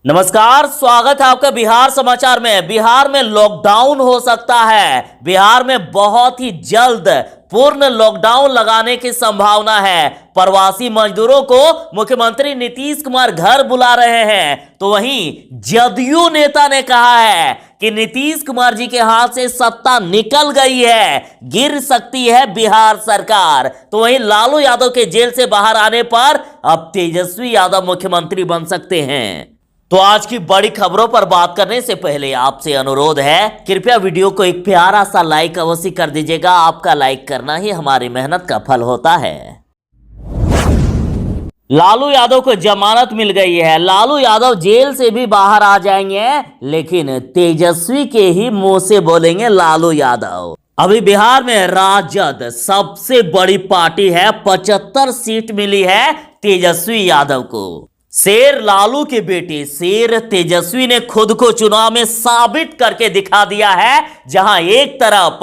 नमस्कार, स्वागत है आपका बिहार समाचार में। बिहार में लॉकडाउन हो सकता है। बिहार में बहुत ही जल्द पूर्ण लॉकडाउन लगाने की संभावना है। प्रवासी मजदूरों को मुख्यमंत्री नीतीश कुमार घर बुला रहे हैं। तो वहीं जदयू नेता ने कहा है कि नीतीश कुमार जी के हाथ से सत्ता निकल गई है, गिर सकती है बिहार सरकार। तो वहीं लालू यादव के जेल से बाहर आने पर अब तेजस्वी यादव मुख्यमंत्री बन सकते हैं। तो आज की बड़ी खबरों पर बात करने से पहले आपसे अनुरोध है, कृपया वीडियो को एक प्यारा सा लाइक अवश्य कर दीजिएगा। आपका लाइक करना ही हमारी मेहनत का फल होता है। लालू यादव को जमानत मिल गई है। लालू यादव जेल से भी बाहर आ जाएंगे, लेकिन तेजस्वी के ही मुंह से बोलेंगे लालू यादव। अभी बिहार में राजद सबसे बड़ी पार्टी है, 75 सीट मिली है तेजस्वी यादव को। शेर लालू के बेटे शेर तेजस्वी ने खुद को चुनाव में साबित करके दिखा दिया है। जहां एक तरफ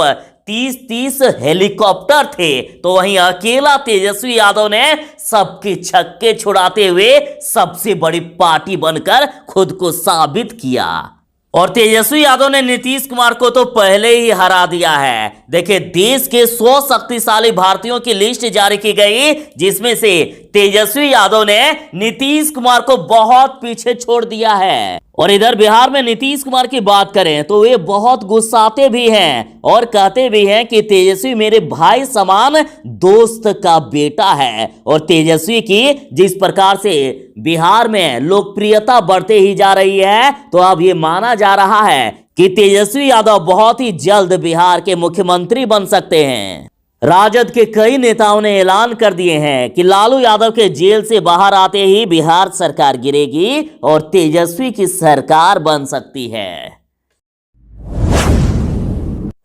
30-30 हेलीकॉप्टर थे, तो वहीं अकेला तेजस्वी यादव ने सबके छक्के छुड़ाते हुए सबसे बड़ी पार्टी बनकर खुद को साबित किया। और तेजस्वी यादव ने नीतीश कुमार को तो पहले ही हरा दिया है। देखिए, देश के 100 शक्तिशाली भारतीयों की लिस्ट जारी की गई, जिसमें से तेजस्वी यादव ने नीतीश कुमार को बहुत पीछे छोड़ दिया है। और इधर बिहार में नीतीश कुमार की बात करें तो वे बहुत गुस्साते भी हैं और कहते भी हैं कि तेजस्वी मेरे भाई समान दोस्त का बेटा है। और तेजस्वी की जिस प्रकार से बिहार में लोकप्रियता बढ़ते ही जा रही है, तो अब ये माना जा रहा है कि तेजस्वी यादव बहुत ही जल्द बिहार के मुख्यमंत्री बन सकते हैं। राजद के कई नेताओं ने ऐलान कर दिए हैं कि लालू यादव के जेल से बाहर आते ही बिहार सरकार गिरेगी और तेजस्वी की सरकार बन सकती है।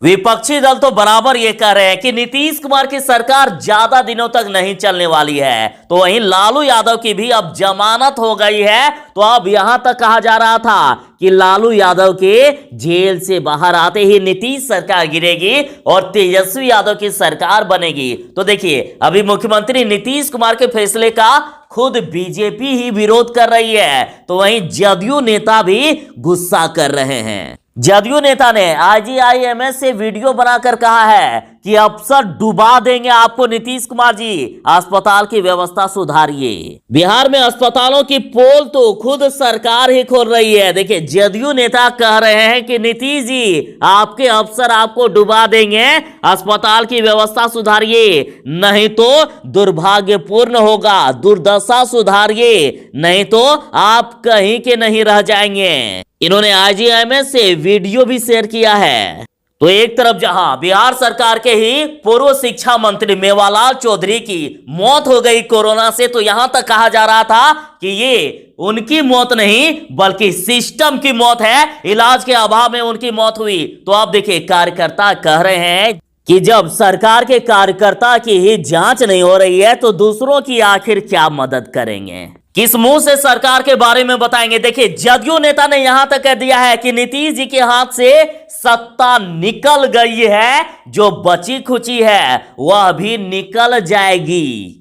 विपक्षी दल तो बराबर ये कह रहे हैं कि नीतीश कुमार की सरकार ज्यादा दिनों तक नहीं चलने वाली है। तो वहीं लालू यादव की भी अब जमानत हो गई है। तो अब यहां तक कहा जा रहा था कि लालू यादव के जेल से बाहर आते ही नीतीश सरकार गिरेगी और तेजस्वी यादव की सरकार बनेगी। तो देखिए, अभी मुख्यमंत्री नीतीश कुमार के फैसले का खुद बीजेपी ही विरोध कर रही है। तो वहीं जदयू नेता भी गुस्सा कर रहे हैं। जदयू नेता ने IGIMS से वीडियो बनाकर कहा है कि अफसर डुबा देंगे आपको नीतीश कुमार जी, अस्पताल की व्यवस्था सुधारिए। बिहार में अस्पतालों की पोल तो खुद सरकार ही खोल रही है। देखिए, जदयू नेता कह रहे हैं कि नीतीश जी आपके अफसर आपको डुबा देंगे, अस्पताल की व्यवस्था सुधारिए, नहीं तो दुर्भाग्यपूर्ण होगा, दुर्दशा सुधारिए, नहीं तो आप कहीं के नहीं रह जाएंगे। इन्होंने IGIMS से वीडियो भी शेयर किया है। तो एक तरफ जहां बिहार सरकार के ही पूर्व शिक्षा मंत्री मेवालाल चौधरी की मौत हो गई कोरोना से, तो यहां तक कहा जा रहा था कि ये उनकी मौत नहीं बल्कि सिस्टम की मौत है, इलाज के अभाव में उनकी मौत हुई। तो आप देखिए, कार्यकर्ता कह रहे हैं कि जब सरकार के कार्यकर्ता की ही जांच नहीं हो रही है, तो दूसरों की आखिर क्या मदद करेंगे, किस मुंह से सरकार के बारे में बताएंगे। देखिए, जदयू नेता ने यहां तक कह दिया है कि नीतीश जी के हाथ से सत्ता निकल गई है, जो बची खुची है वह भी निकल जाएगी।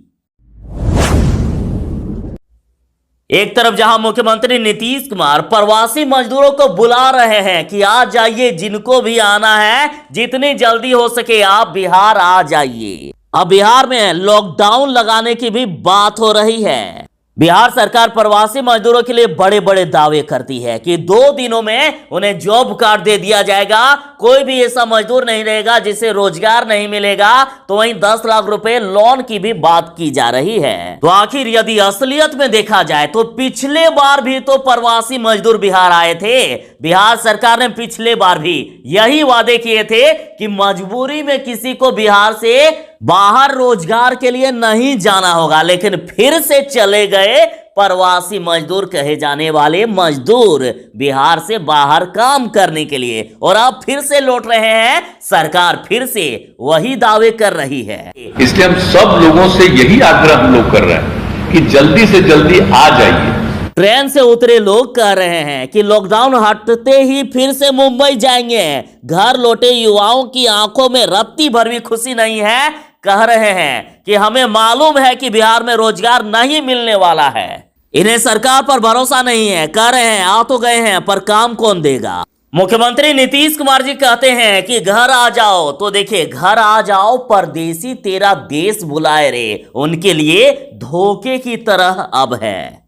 एक तरफ जहां मुख्यमंत्री नीतीश कुमार प्रवासी मजदूरों को बुला रहे हैं कि आ जाइए, जिनको भी आना है जितनी जल्दी हो सके आप बिहार आ जाइए। अब बिहार में लॉकडाउन लगाने की भी बात हो रही है। बिहार सरकार प्रवासी मजदूरों के लिए बड़े बड़े दावे करती है कि 2 दिनों में उन्हें जॉब कार्ड दे दिया जाएगा। कोई भी ऐसा मजदूर नहीं रहेगा जिसे रोजगार नहीं मिलेगा। तो वहीं 10 लाख रुपए लोन की भी बात की जा रही है। तो आखिर यदि असलियत में देखा जाए तो पिछले बार भी तो प्रवासी मजदूर बिहार आए थे। बिहार सरकार ने पिछले बार भी यही वादे किए थे कि मजबूरी में किसी को बिहार से बाहर रोजगार के लिए नहीं जाना होगा, लेकिन फिर से चले गए प्रवासी मजदूर कहे जाने वाले मजदूर बिहार से बाहर काम करने के लिए, और अब फिर से लौट रहे हैं। सरकार फिर से वही दावे कर रही है। इसलिए हम सब लोगों से यही आग्रह हम लोग कर रहे हैं कि जल्दी से जल्दी आ जाइए। ट्रेन से उतरे लोग कह रहे हैं कि लॉकडाउन हटते ही फिर से मुंबई जाएंगे। घर लौटे युवाओं की आंखों में रत्ती भर भी खुशी नहीं है। कह रहे हैं कि हमें मालूम है कि बिहार में रोजगार नहीं मिलने वाला है। इन्हें सरकार पर भरोसा नहीं है, कह रहे हैं आ तो गए हैं पर काम कौन देगा। मुख्यमंत्री नीतीश कुमार जी कहते हैं कि घर आ जाओ, तो देखिए घर आ जाओ परदेसी तेरा देश बुलाए रे, उनके लिए धोखे की तरह अब है।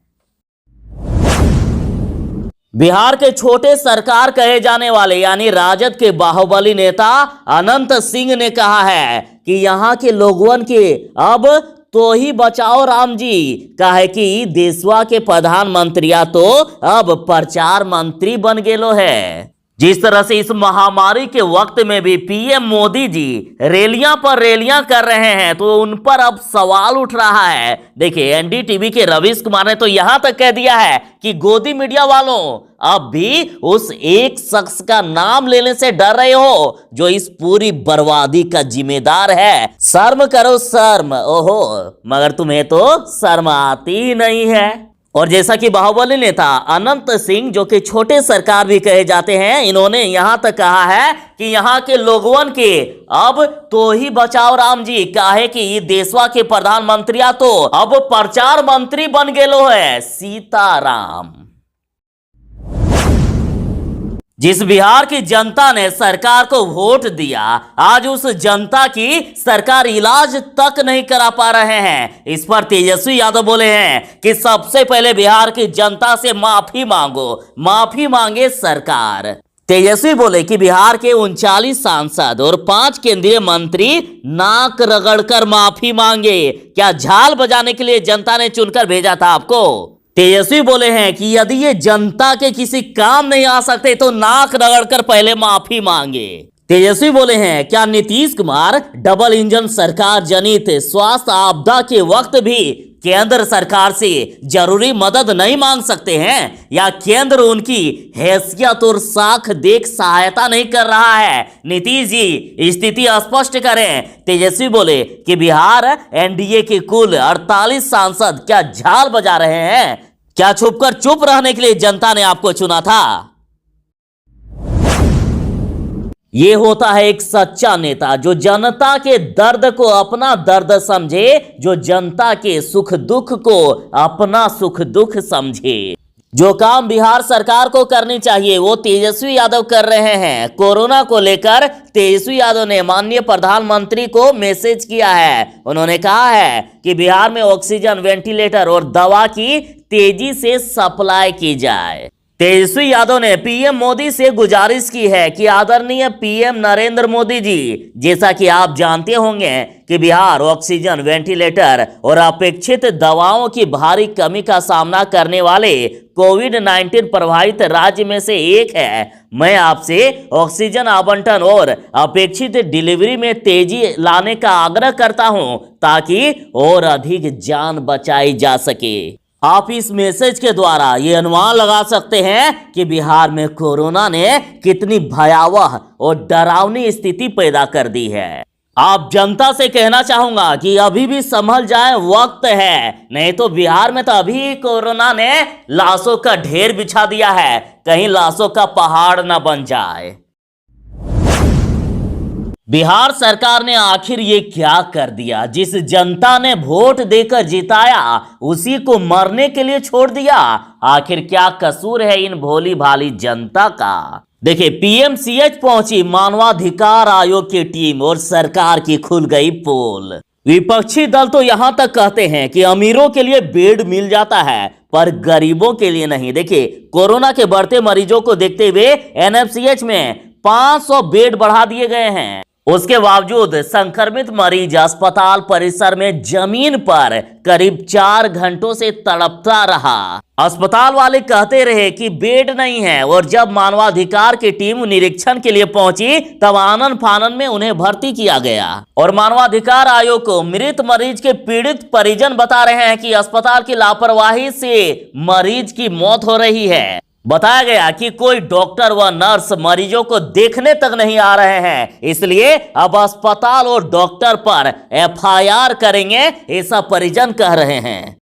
बिहार के छोटे सरकार कहे जाने वाले यानी राजद के बाहुबली नेता अनंत सिंह ने कहा है कि यहां के लोगों के अब तो ही बचाओ राम जी, काहे कि देशवा के प्रधानमंत्रिया तो अब प्रचार मंत्री बन गेलो है। जिस तरह से इस महामारी के वक्त में भी पीएम मोदी जी रैलियां पर रैलियां कर रहे हैं, तो उन पर अब सवाल उठ रहा है। देखिए एनडीटीवी के रवीश कुमार ने तो यहां तक कह दिया है कि गोदी मीडिया वालों अब भी उस एक शख्स का नाम लेने से डर रहे हो जो इस पूरी बर्बादी का जिम्मेदार है। शर्म करो शर्म, ओहो, मगर तुम्हें तो शर्म आती ही नहीं है। और जैसा कि बाहुबली नेता अनंत सिंह जो कि छोटे सरकार भी कहे जाते हैं, इन्होंने यहां तक कहा है कि यहां के लोगों के अब तो ही बचाओ राम जी, काहे कि देशवा के प्रधानमंत्रिया तो अब प्रचार मंत्री बन गेलो है सीताराम। जिस बिहार की जनता ने सरकार को वोट दिया, आज उस जनता की सरकार इलाज तक नहीं करा पा रहे हैं। इस पर तेजस्वी यादव बोले हैं कि सबसे पहले बिहार की जनता से माफी मांगो, माफी मांगे सरकार। तेजस्वी बोले कि बिहार के 39 सांसद और 5 केंद्रीय मंत्री नाक रगड़कर माफी मांगे। क्या झाल बजाने के लिए जनता ने चुनकर भेजा था आपको? तेजस्वी बोले हैं कि यदि ये जनता के किसी काम नहीं आ सकते तो नाक रगड़कर पहले माफी मांगे। तेजस्वी बोले हैं क्या नीतीश कुमार डबल इंजन सरकार जनित स्वास्थ्य आपदा के वक्त भी केंद्र सरकार से जरूरी मदद नहीं मांग सकते हैं, या केंद्र उनकी हैसियत और साख देख सहायता नहीं कर रहा है? नीतीश जी स्थिति स्पष्ट करें। तेजस्वी बोले कि बिहार एनडीए के कुल 48 सांसद क्या झाल बजा रहे हैं? क्या छुपकर चुप रहने के लिए जनता ने आपको चुना था? ये होता है एक सच्चा नेता जो जनता के दर्द को अपना दर्द समझे, जो जनता के सुख दुख को अपना सुख दुख समझे। जो काम बिहार सरकार को करनी चाहिए वो तेजस्वी यादव कर रहे हैं। कोरोना को लेकर तेजस्वी यादव ने माननीय प्रधानमंत्री को मैसेज किया है। उन्होंने कहा है कि बिहार में ऑक्सीजन, वेंटिलेटर और दवा की तेजी से सप्लाई की जाए। तेजस्वी यादव ने पीएम मोदी से गुजारिश की है कि आदरणीय पीएम नरेंद्र मोदी जी, जैसा कि आप जानते होंगे कि बिहार ऑक्सीजन, वेंटिलेटर और अपेक्षित दवाओं की भारी कमी का सामना करने वाले कोविड-19 प्रभावित राज्य में से एक है। मैं आपसे ऑक्सीजन आवंटन और अपेक्षित डिलीवरी में तेजी लाने का आग्रह करता हूं ताकि और अधिक जान बचाई जा सके। आप इस मैसेज के द्वारा ये अनुमान लगा सकते हैं कि बिहार में कोरोना ने कितनी भयावह और डरावनी स्थिति पैदा कर दी है। आप जनता से कहना चाहूंगा कि अभी भी संभल जाए, वक्त है, नहीं तो बिहार में तो अभी कोरोना ने लाशों का ढेर बिछा दिया है, कहीं लाशों का पहाड़ न बन जाए। बिहार सरकार ने आखिर ये क्या कर दिया? जिस जनता ने वोट देकर जिताया उसी को मरने के लिए छोड़ दिया। आखिर क्या कसूर है इन भोली भाली जनता का? देखिए पीएमसीएच पहुंची मानवाधिकार आयोग की टीम और सरकार की खुल गई पोल। विपक्षी दल तो यहां तक कहते हैं कि अमीरों के लिए बेड मिल जाता है पर गरीबों के लिए नहीं। देखिए कोरोना के बढ़ते मरीजों को देखते हुए एनएमसीएच में 500 बेड बढ़ा दिए गए हैं। उसके बावजूद संक्रमित मरीज अस्पताल परिसर में जमीन पर करीब 4 घंटों से तड़पता रहा। अस्पताल वाले कहते रहे कि बेड नहीं है, और जब मानवाधिकार की टीम निरीक्षण के लिए पहुंची तब आनन फानन में उन्हें भर्ती किया गया। और मानवाधिकार आयोग को मृत मरीज के पीड़ित परिजन बता रहे हैं कि अस्पताल की लापरवाही से मरीज की मौत हो रही है। बताया गया कि कोई डॉक्टर व नर्स मरीजों को देखने तक नहीं आ रहे हैं, इसलिए अब अस्पताल और डॉक्टर पर एफआईआर करेंगे, ऐसा परिजन कह रहे हैं।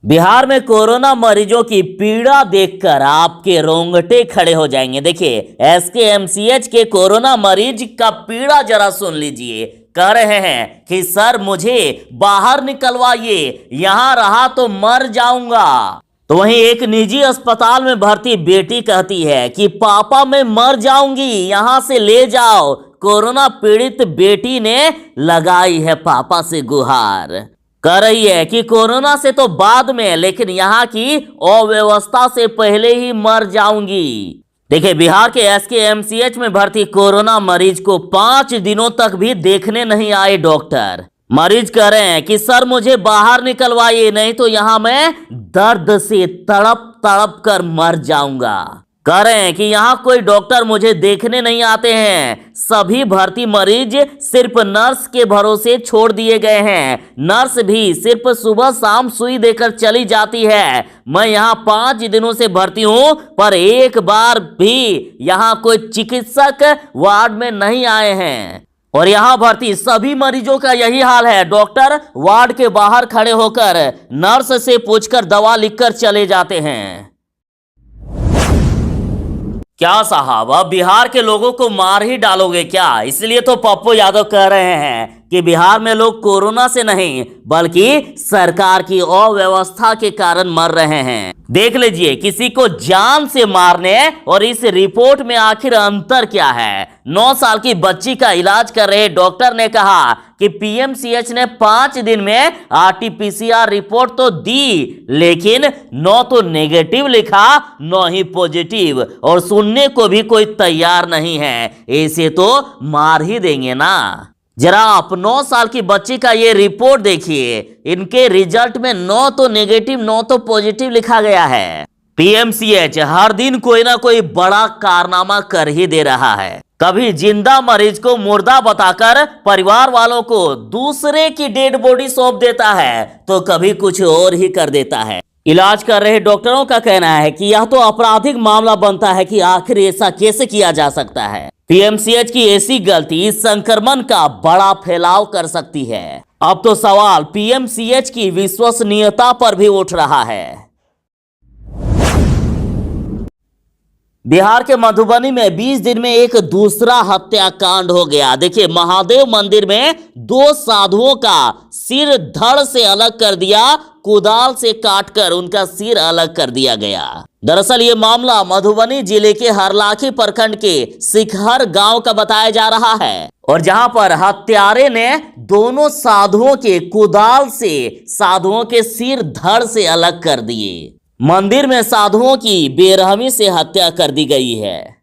बिहार में कोरोना मरीजों की पीड़ा देखकर आपके रोंगटे खड़े हो जाएंगे। देखिए एसकेएमसीएच के कोरोना मरीज का पीड़ा जरा सुन लीजिए। कह रहे हैं कि सर मुझे बाहर निकलवाइए, यहां रहा तो मर जाऊंगा। तो वहीं एक निजी अस्पताल में भर्ती बेटी कहती है कि पापा मैं मर जाऊंगी, यहां से ले जाओ। कोरोना पीड़ित बेटी ने लगाई है पापा से गुहार, कह रही है कि कोरोना से तो बाद में, लेकिन यहाँ की अव्यवस्था से पहले ही मर जाऊंगी। देखिए, बिहार के SKMCH में भर्ती कोरोना मरीज को 5 दिनों तक भी देखने नहीं आए डॉक्टर। मरीज कह रहे हैं कि सर मुझे बाहर निकलवाइए, नहीं तो यहां मैं दर्द से तड़प तड़प कर मर जाऊंगा। कह रहे हैं कि यहां कोई डॉक्टर मुझे देखने नहीं आते हैं, सभी भर्ती मरीज सिर्फ नर्स के भरोसे छोड़ दिए गए हैं। नर्स भी सिर्फ सुबह शाम सुई देकर चली जाती है। मैं यहां 5 दिनों से भर्ती हूं, पर एक बार भी यहां कोई चिकित्सक वार्ड में नहीं आए हैं। और यहां भर्ती सभी मरीजों का यही हाल है, डॉक्टर वार्ड के बाहर खड़े होकर नर्स से पूछकर दवा लिखकर चले जाते हैं। क्या साहब, अब बिहार के लोगों को मार ही डालोगे क्या? इसलिए तो पप्पू यादव कह रहे हैं कि बिहार में लोग कोरोना से नहीं बल्कि सरकार की अव्यवस्था के कारण मर रहे हैं। देख लीजिए, किसी को जान से मारने और इस रिपोर्ट में आखिर अंतर क्या है। 9 साल की बच्ची का इलाज कर रहे डॉक्टर ने कहा कि PMCH ने 5 दिन में RT-PCR रिपोर्ट तो दी, लेकिन 9 तो नेगेटिव लिखा, 9 ही पॉजिटिव, और सुनने को भी कोई तैयार नहीं है। ऐसे तो मार ही देंगे ना। जरा आप 9 साल की बच्ची का ये रिपोर्ट देखिए, इनके रिजल्ट में 9 तो नेगेटिव 9 तो पॉजिटिव लिखा गया है। PMCH हर दिन कोई ना कोई बड़ा कारनामा कर ही दे रहा है। कभी जिंदा मरीज को मुर्दा बताकर परिवार वालों को दूसरे की डेड बॉडी सौंप देता है, तो कभी कुछ और ही कर देता है। इलाज कर रहे डॉक्टरों का कहना है कि यह तो आपराधिक मामला बनता है कि आखिर ऐसा कैसे किया जा सकता है। PMCH की ऐसी गलती इस संक्रमण का बड़ा फैलाव कर सकती है। अब तो सवाल PMCH की विश्वसनीयता पर भी उठ रहा है। बिहार के मधुबनी में 20 दिन में एक दूसरा हत्याकांड हो गया। देखिए, महादेव मंदिर में 2 साधुओं का सिर धड़ से अलग कर दिया, कुदाल से काटकर उनका सिर अलग कर दिया गया। दरअसल ये मामला मधुबनी जिले के हरलाखी प्रखंड के सिखहर गांव का बताया जा रहा है, और जहां पर हत्यारे ने दोनों साधुओं के कुदाल से साधुओं के सिर धड़ से अलग कर दिए। मंदिर में साधुओं की बेरहमी से हत्या कर दी गई है।